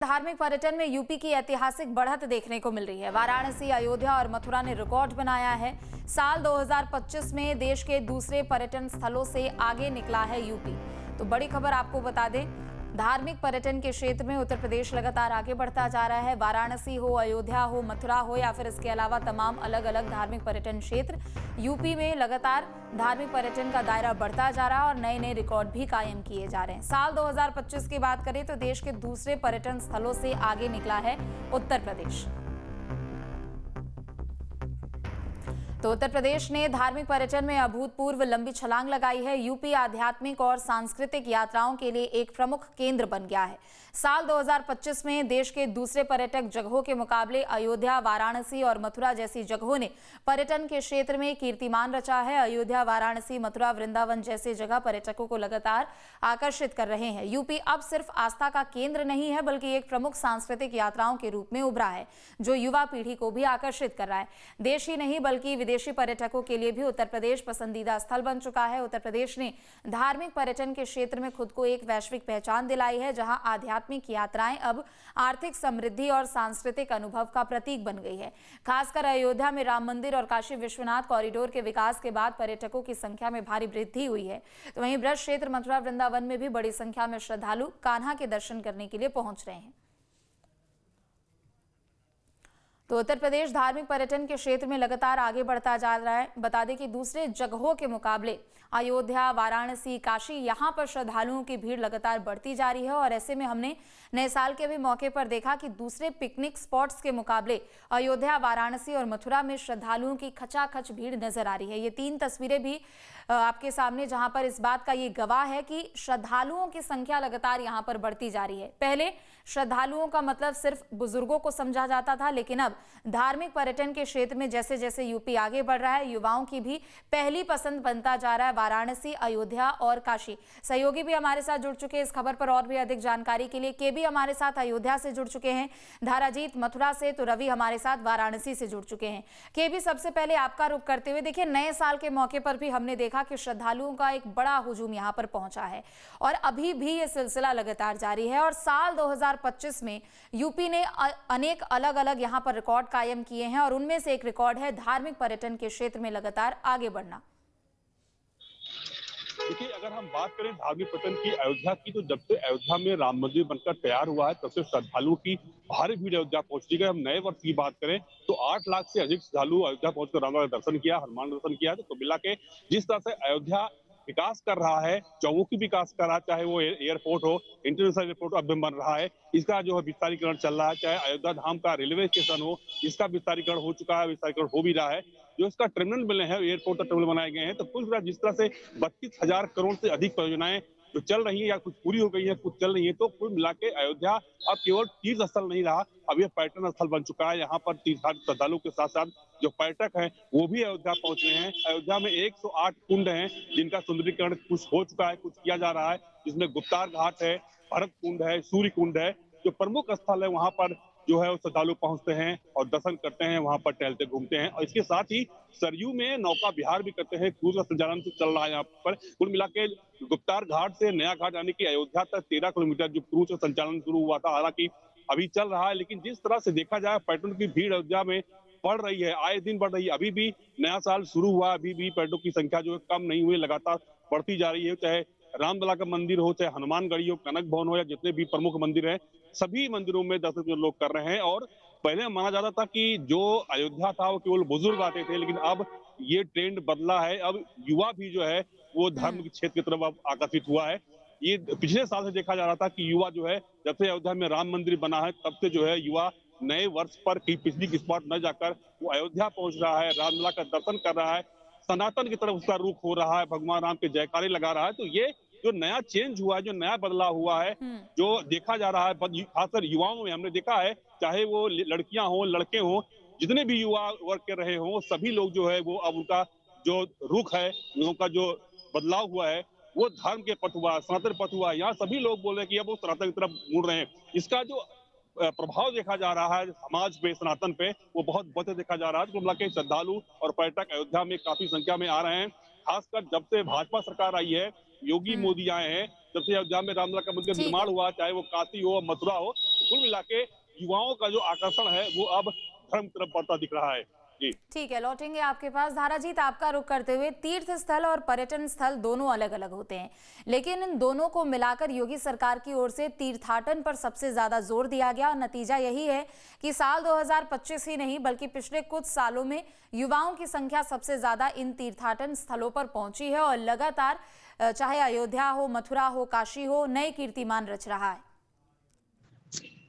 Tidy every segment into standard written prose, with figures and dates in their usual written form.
धार्मिक पर्यटन में यूपी की ऐतिहासिक बढ़त देखने को मिल रही है। वाराणसी, अयोध्या और मथुरा ने रिकॉर्ड बनाया है। साल 2025 में देश के दूसरे पर्यटन स्थलों से आगे निकला है यूपी। तो बड़ी खबर आपको बता दें, धार्मिक पर्यटन के क्षेत्र में उत्तर प्रदेश लगातार आगे बढ़ता जा रहा है। वाराणसी हो, अयोध्या हो, मथुरा हो या फिर इसके अलावा तमाम अलग अलग धार्मिक पर्यटन क्षेत्र यूपी में लगातार धार्मिक पर्यटन का दायरा बढ़ता जा रहा है और नए नए रिकॉर्ड भी कायम किए जा रहे हैं। साल 2025 की बात करें तो देश के दूसरे पर्यटन स्थलों से आगे निकला है उत्तर प्रदेश। तो उत्तर प्रदेश ने धार्मिक पर्यटन में अभूतपूर्व लंबी छलांग लगाई है। यूपी आध्यात्मिक और सांस्कृतिक यात्राओं के लिए एक प्रमुख केंद्र बन गया है। साल 2025 में देश के दूसरे पर्यटक जगहों के मुकाबले अयोध्या, वाराणसी और मथुरा जैसी जगहों ने पर्यटन के क्षेत्र में कीर्तिमान रचा है। अयोध्या, वाराणसी, मथुरा, वृंदावन जैसे जगह पर्यटकों को लगातार आकर्षित कर रहे हैं। यूपी अब सिर्फ आस्था का केंद्र नहीं है बल्कि एक प्रमुख सांस्कृतिक यात्राओं के रूप में उभरा है, जो युवा पीढ़ी को भी आकर्षित कर रहा है। देश ही नहीं बल्कि विदेशी पर्यटकों के लिए भी उत्तर प्रदेश पसंदीदा स्थल बन चुका है। उत्तर प्रदेश ने धार्मिक पर्यटन के क्षेत्र में खुद को एक वैश्विक पहचान दिलाई है, जहां आध्यात्मिक यात्राएं अब आर्थिक समृद्धि और सांस्कृतिक अनुभव का प्रतीक बन गई है। खासकर अयोध्या में राम मंदिर और काशी विश्वनाथ कॉरिडोर के विकास के बाद पर्यटकों की संख्या में भारी वृद्धि हुई है। तो वहीं ब्रज क्षेत्र, मथुरा, वृंदावन में भी बड़ी संख्या में श्रद्धालु कान्हा के दर्शन करने के लिए पहुंच रहे हैं। तो उत्तर प्रदेश धार्मिक पर्यटन के क्षेत्र में लगातार आगे बढ़ता जा रहा है। बता दें कि दूसरे जगहों के मुकाबले अयोध्या, वाराणसी, काशी, यहां पर श्रद्धालुओं की भीड़ लगातार बढ़ती जा रही है और ऐसे में हमने नए साल के भी मौके पर देखा कि दूसरे पिकनिक स्पॉट्स के मुकाबले अयोध्या, वाराणसी और मथुरा में श्रद्धालुओं की खचाखच भीड़ नजर आ रही है। ये तीन तस्वीरें भी आपके सामने, जहां पर इस बात का ये गवाह है कि श्रद्धालुओं की संख्या लगातार यहां पर बढ़ती जा रही है। पहले श्रद्धालुओं का मतलब सिर्फ बुजुर्गों को समझा जाता था, लेकिन अब धार्मिक पर्यटन के क्षेत्र में जैसे जैसे यूपी आगे बढ़ रहा है, युवाओं की भी पहली पसंद बनता जा रहा है वाराणसी, अयोध्या और काशी। सहयोगी भी हमारे साथ जुड़ चुके हैं इस खबर पर और भी अधिक जानकारी के लिए। के भी हमारे साथ अयोध्या से जुड़ चुके हैं, धाराजीत मथुरा से, तो रवि हमारे साथ वाराणसी से जुड़ चुके हैं। के भी सबसे पहले आपका रुख करते हुए, देखिए नए साल के मौके पर भी हमने देखा कि श्रद्धालुओं का एक बड़ा हुजूम यहाँ पर पहुंचा है और अभी भी ये सिलसिला लगातार जारी है। और साल 2025 में यूपी ने अनेक अलग अलग यहाँ पर रिकॉर्ड कायम किए हैं और उनमें से एक रिकॉर्ड है धार्मिक पर्यटन के क्षेत्र में लगातार आगे बढ़ना। देखिए, अगर हम बात करें धार्मिक पर्यटन की अयोध्या की, तो जब से अयोध्या में राम मंदिर बनकर तैयार हुआ है तब से श्रद्धालुओं की भारी भीड़ अयोध्या पहुंचती है। हम नए वर्ष की बात करें तो 8 लाख से अधिक श्रद्धालु अयोध्या पहुंचकर राम का दर्शन किया, हनुमान दर्शन किया। तो मिला के जिस तरह से अयोध्या विकास कर रहा है, चौमुखी विकास कर रहा है, चाहे वो एयरपोर्ट हो, इंटरनेशनल एयरपोर्ट अब बन रहा है, इसका जो है विस्तारीकरण चल रहा है, चाहे अयोध्या धाम का रेलवे स्टेशन हो, इसका विस्तारीकरण हो चुका है, विस्तारीकरण हो भी रहा है, जो इसका टर्मिनल बने हैं, एयरपोर्ट टर्मिनल बनाए गए हैं। तो कुल मिला जिस तरह से 32,000 करोड़ से अधिक परियोजनाएं जो चल रही है या कुछ पूरी हो गई है, कुछ चल रही है, तो कुल मिला के अयोध्या अब केवल तीर्थ स्थल नहीं रहा, अब यह पर्यटन स्थल बन चुका है। यहाँ पर तीर्थाटन श्रद्धालु के साथ साथ जो पर्यटक हैं वो भी अयोध्या पहुंच रहे हैं। अयोध्या में 108 कुंड हैं जिनका सुंदरीकरण कुछ हो चुका है, कुछ किया जा रहा है, जिसमें गुप्तार घाट है, भरत कुंड है, सूर्य कुंड है। जो प्रमुख स्थल है वहां पर जो है वो श्रद्धालु पहुंचते हैं और दर्शन करते हैं, वहां पर टहलते घूमते हैं। और इसके साथ ही सरयू में नौका विहार भी करते हैं, क्रूज का संचालन चल रहा है यहाँ पर। कुल मिला के गुप्तार घाट से नया घाट यानी कि अयोध्या तक 13 किलोमीटर जो क्रूज का संचालन शुरू हुआ था, हालांकि अभी चल रहा है, लेकिन जिस तरह से देखा जाए पर्यटन की भीड़ अयोध्या में बढ़ रही है, आए दिन बढ़ रही है। अभी भी नया साल शुरू हुआ, अभी भी पर्यटकों की संख्या जो है कम नहीं हुई, लगातार बढ़ती जा रही है। चाहे रामलला का मंदिर हो, चाहे हनुमानगढ़ी हो, कनक भवन हो या जितने भी प्रमुख मंदिर हैं, सभी मंदिरों में दर्शन लोग कर रहे हैं। और पहले माना जाता था कि जो अयोध्या था वो केवल बुजुर्ग आते थे, लेकिन अब ये ट्रेंड बदला है। अब युवा भी जो है वो धर्म के क्षेत्र की तरफ अब आकर्षित हुआ है। ये पिछले साल से देखा जा रहा था कि युवा जो है जब से अयोध्या में राम मंदिर बना है तब से जो है युवा नए वर्ष पर कहीं पिकनिक स्पॉट न जाकर वो अयोध्या पहुंच रहा है, रामलला का दर्शन कर रहा है, सनातन की तरफ उसका रुख हो रहा है, भगवान राम के जयकारे लगा रहा है। तो ये जो नया चेंज हुआ है, जो नया बदलाव हुआ है, जो देखा जा रहा है खासकर युवाओं में हमने देखा है, चाहे वो लड़कियां हो, लड़के हो, जितने भी युवा वर्ग के रहे हों, सभी लोग जो है वो अब उनका जो रुख है, उनका जो बदलाव हुआ है वो धर्म के पथ हुआ, सनातन पथ हुआ। यहाँ सभी लोग बोल रहे हैं कि अब वो सनातन की तरफ मुड़ रहे हैं। इसका जो प्रभाव देखा जा रहा है समाज पे, सनातन पे, वो बहुत बढ़ते देखा जा रहा है। कुल मिला के श्रद्धालु और पर्यटक अयोध्या में काफी संख्या में आ रहे हैं। खासकर जब से भाजपा सरकार आई है, योगी मोदी आए हैं, जब से अयोध्या में रामलला का मंदिर ठीक निर्माण है। हुआ, चाहे वो काशी हो, मथुरा हो, तो कुल मिला के युवाओं का जो आकर्षण है वो अब धर्म की तरफ बढ़ता दिख रहा है। जी। ठीक है, लौटेंगे आपके पास। धाराजीत, आपका रुख करते हुए, तीर्थ स्थल और पर्यटन स्थल दोनों अलग अलग होते हैं, लेकिन इन दोनों को मिलाकर योगी सरकार की ओर से तीर्थाटन पर सबसे ज्यादा जोर दिया गया और नतीजा यही है कि साल 2025 ही नहीं बल्कि पिछले कुछ सालों में युवाओं की संख्या सबसे ज्यादा इन तीर्थाटन स्थलों पर पहुंची है और लगातार चाहे अयोध्या हो, मथुरा हो, काशी हो, नए कीर्तिमान रच रहा है।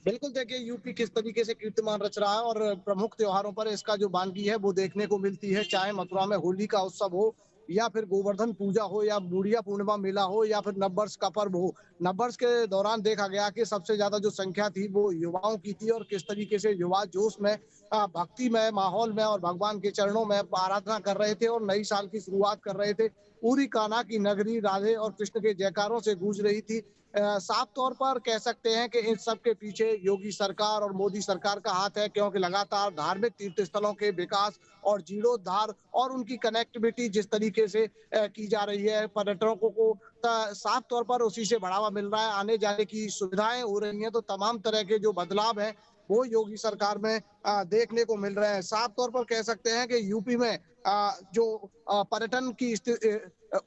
बिल्कुल, देखिए यूपी किस तरीके से कीर्तिमान रच रहा है और प्रमुख त्योहारों पर इसका जो बानगी है वो देखने को मिलती है, चाहे मथुरा में होली का उत्सव हो या फिर गोवर्धन पूजा हो या बुढ़िया पूर्णिमा मेला हो या फिर नववर्ष का पर्व हो। नववर्ष के दौरान देखा गया कि सबसे ज्यादा जो संख्या थी वो युवाओं की थी और किस तरीके से युवा जोश में, भक्तिमय माहौल में और भगवान के चरणों में आराधना कर रहे थे और नई साल की शुरुआत कर रहे थे। पूरी कान्हा की नगरी राधे और कृष्ण के जयकारों से गूंज रही थी। साफ तौर पर कह सकते हैं कि इन सब के पीछे योगी सरकार और मोदी सरकार का हाथ है, क्योंकि लगातार धार्मिक तीर्थ स्थलों के विकास और जीर्णोद्धार और उनकी कनेक्टिविटी जिस तरीके से की जा रही है, पर्यटकों को साफ तौर पर उसी से बढ़ावा मिल रहा है, आने जाने की सुविधाएं हो रही हैं, तो तमाम तरह के जो बदलाव हैं वो योगी सरकार में देखने को मिल रहे हैं। साफ तौर पर कह सकते हैं कि यूपी में जो पर्यटन की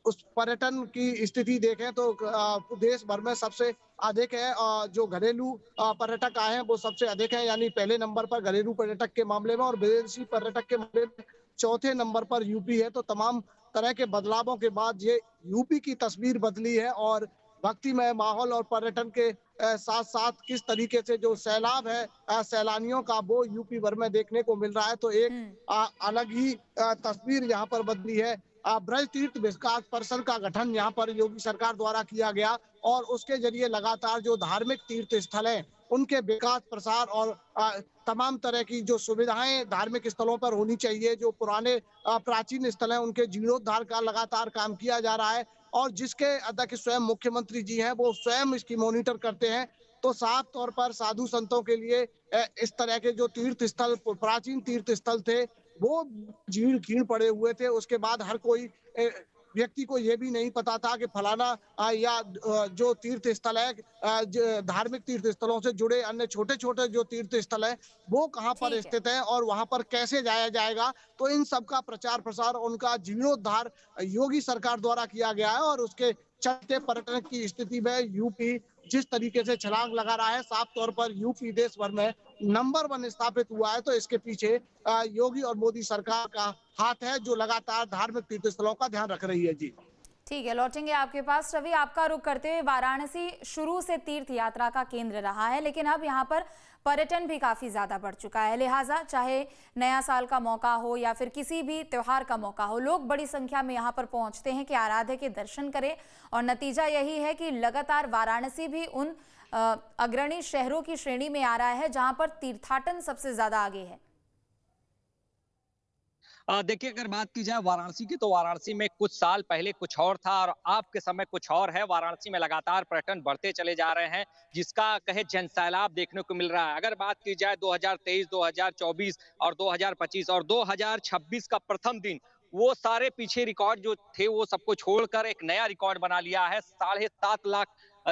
उस पर्यटन की स्थिति देखें तो देश भर में सबसे अधिक है। जो घरेलू पर्यटक आए हैं वो सबसे अधिक है, यानी पहले नंबर पर घरेलू पर्यटक के मामले में और विदेशी पर्यटक के मामले में चौथे नंबर पर यूपी है। तो तमाम तरह के बदलावों के बाद ये यूपी की तस्वीर बदली है और भक्तिमय माहौल और पर्यटन के साथ साथ किस तरीके से जो सैलाब है सैलानियों का वो यूपी भर में देखने को मिल रहा है। तो एक अलग ही तस्वीर यहाँ पर बदली है। ब्रज तीर्थ विकास परिषद का गठन यहाँ पर योगी सरकार द्वारा किया गया और उसके जरिए लगातार जो धार्मिक तीर्थ स्थल हैं उनके विकास प्रसार और तमाम तरह की जो सुविधाएं धार्मिक स्थलों पर होनी चाहिए, जो पुराने प्राचीन स्थल हैं उनके जीर्णोद्धार का लगातार काम किया जा रहा है और जिसके अध्यक्ष स्वयं मुख्यमंत्री जी हैं वो स्वयं इसकी मॉनिटर करते हैं। तो साफ तौर पर साधु संतों के लिए इस तरह के जो तीर्थ स्थल, प्राचीन तीर्थ स्थल थे वो जीर्ण कीर्ण पड़े हुए थे। उसके बाद हर कोई व्यक्ति को ये भी नहीं पता था कि फलाना या जो तीर्थ स्थल है, धार्मिक तीर्थ स्थलों से जुड़े अन्य छोटे छोटे जो तीर्थ स्थल है वो कहाँ पर ठीक है। स्थित है और वहां पर कैसे जाया जाएगा। तो इन सब का प्रचार प्रसार, उनका जीर्णोद्धार योगी सरकार द्वारा किया गया है और उसके चलते पर्यटन की स्थिति में यूपी जिस तरीके से छलांग लगा रहा है, साफ तौर पर यूपी देश भर में नंबर 1 स्थापित हुआ है। तो इसके पीछे योगी और मोदी सरकार का हाथ है जो लगातार धार्मिक तीर्थ स्थलों का ध्यान रख रही है। जी ठीक है, लौटेंगे आपके पास। रवि, आपका रुख करते हुए, वाराणसी शुरू से तीर्थ यात्रा का केंद्र रहा है, लेकिन अब यहाँ पर पर्यटन भी काफी ज्यादा बढ़ चुका है। लिहाजा चाहे नया साल का मौका हो या फिर किसी भी त्योहार का मौका हो, लोग बड़ी संख्या में यहाँ पर पहुंचते हैं कि आराध्य के दर्शन करें और नतीजा यही है कि लगातार वाराणसी भी उन अग्रणी शहरों की श्रेणी में आ रहा है जहां पर तीर्थाटन सबसे ज्यादा आगे है। देखिए, अगर बात की जाए वाराणसी की, तो वाराणसी में कुछ साल पहले कुछ और था और अब के समय कुछ और है। वाराणसी में लगातार पर्यटन बढ़ते चले जा रहे हैं, जिसका कहे जनसैलाब देखने को मिल रहा है। अगर बात की जाए 2023, 2024 और 2025 और 2026 का प्रथम दिन, वो सारे पीछे रिकॉर्ड जो थे वो सबको छोड़कर एक नया रिकॉर्ड बना लिया है। 7.5 लाख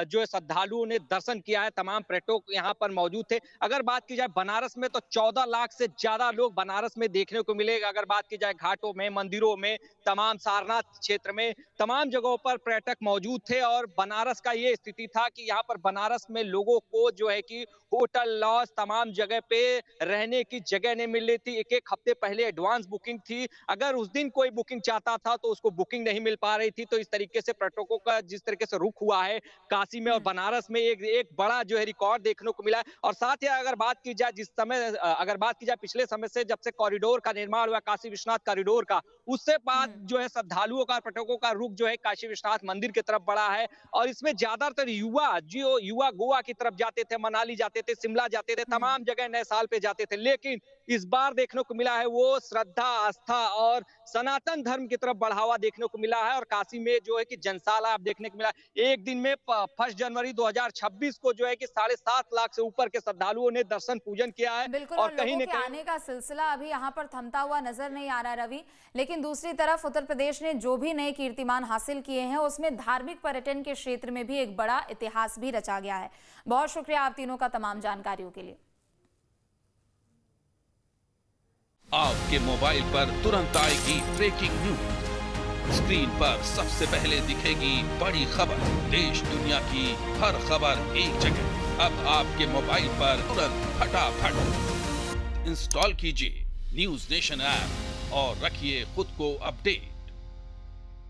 जो श्रद्धालुओं ने दर्शन किया है। तमाम पर्यटक यहाँ पर मौजूद थे। अगर बात की जाए बनारस में, तो 14 लाख से ज्यादा लोग बनारस में देखने को मिलेगा। अगर बात की जाए घाटों में, मंदिरों में, तमाम सारनाथ क्षेत्र में, तमाम जगहों पर पर्यटक मौजूद थे और बनारस का ये स्थिति था कि यहाँ पर बनारस में लोगों को जो है कि होटल, लॉज, तमाम जगह पे रहने की जगह नहीं मिल रही थी। एक हफ्ते पहले एडवांस बुकिंग थी, अगर उस दिन कोई बुकिंग चाहता था तो उसको बुकिंग नहीं मिल पा रही थी। तो इस तरीके से पर्यटकों का जिस तरीके से रुख हुआ है काशी में और बनारस में, एक बड़ा जो है रिकॉर्ड देखने को मिला है। और साथ ही अगर बात की जाए अगर बात की जाए पिछले समय से, जब से कॉरिडोर का निर्माण हुआ, काशी विश्वनाथ कॉरिडोर का, उससे बाद जो है श्रद्धालुओं का, पर्यटकों का रुख जो है काशी विश्वनाथ मंदिर की तरफ बढ़ा है। और इसमें ज्यादातर युवा गोवा की तरफ जाते थे, मनाली जाते थे, शिमला जाते थे, तमाम जगह नए साल पे जाते थे। लेकिन इस बार देखने को मिला है वो श्रद्धा, आस्था और सनातन धर्म की तरफ बढ़ावा देखने को मिला है और काशी में जो है कि जनसाला आप देखने को मिला। एक दिन में 1 जनवरी 2026 को जो है कि 7.5 लाख से ऊपर के श्रद्धालुओं ने दर्शन पूजन किया है। बिल्कुल, और और कहीं लोगों न के कहीं आने का सिलसिला अभी यहाँ पर थमता हुआ नजर नहीं आ रहा रवि। लेकिन दूसरी तरफ उत्तर प्रदेश ने जो भी नए कीर्तिमान हासिल किए हैं उसमें धार्मिक पर्यटन के क्षेत्र में भी एक बड़ा इतिहास भी रचा गया है। बहुत शुक्रिया आप तीनों का तमाम जानकारियों के लिए। आपके मोबाइल पर तुरंत आएगी ब्रेकिंग न्यूज। स्क्रीन पर सबसे पहले दिखेगी बड़ी खबर। देश दुनिया की हर खबर एक जगह। अब आपके मोबाइल पर तुरंत फटाफट इंस्टॉल कीजिए न्यूज नेशन ऐप और रखिए खुद को अपडेट।